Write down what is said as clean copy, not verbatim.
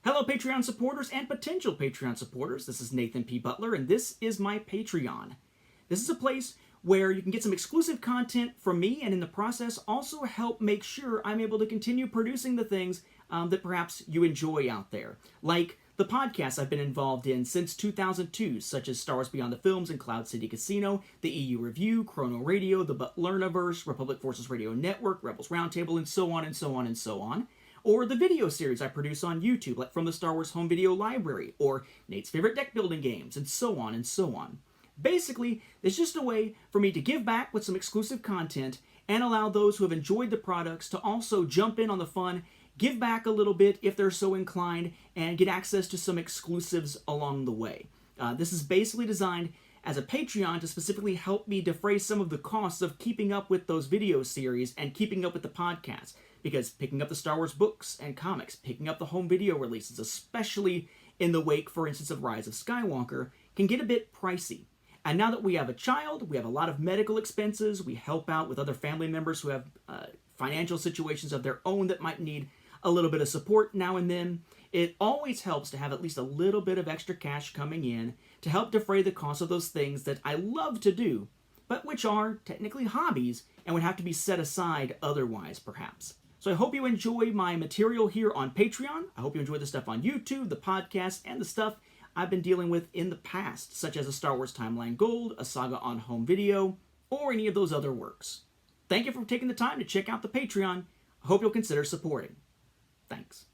Hello, Patreon supporters and potential Patreon supporters. This is Nathan P. Butler, and this is my Patreon. This is a place where you can get some exclusive content from me, and in the process, also help make sure I'm able to continue producing the things that perhaps you enjoy out there. Like the podcasts I've been involved in since 2002, such as Star Wars Beyond the Films and Cloud City Casino, the EU Review, Chrono Radio, the Butlerniverse, Republic Forces Radio Network, Rebels Roundtable, and so on and so on and so on. Or the video series I produce on YouTube, like from the Star Wars Home Video Library, or Nate's favorite deck building games, and so on and so on. Basically, it's just a way for me to give back with some exclusive content and allow those who have enjoyed the products to also jump in on the fun, give back a little bit if they're so inclined, and get access to some exclusives along the way. This is basically designed as a Patreon to specifically help me defray some of the costs of keeping up with those video series and keeping up with the podcast. Because picking up the Star Wars books and comics, picking up the home video releases, especially in the wake, for instance, of Rise of Skywalker, can get a bit pricey. And now that we have a child, we have a lot of medical expenses, we help out with other family members who have financial situations of their own that might need a little bit of support now and then. It always helps to have at least a little bit of extra cash coming in to help defray the cost of those things that I love to do, but which are technically hobbies and would have to be set aside otherwise, perhaps. So I hope you enjoy my material here on Patreon. I hope you enjoy the stuff on YouTube, the podcast, and the stuff I've been dealing with in the past, such as a Star Wars Timeline Gold, a saga on home video, or any of those other works. Thank you for taking the time to check out the Patreon. I hope you'll consider supporting. Thanks.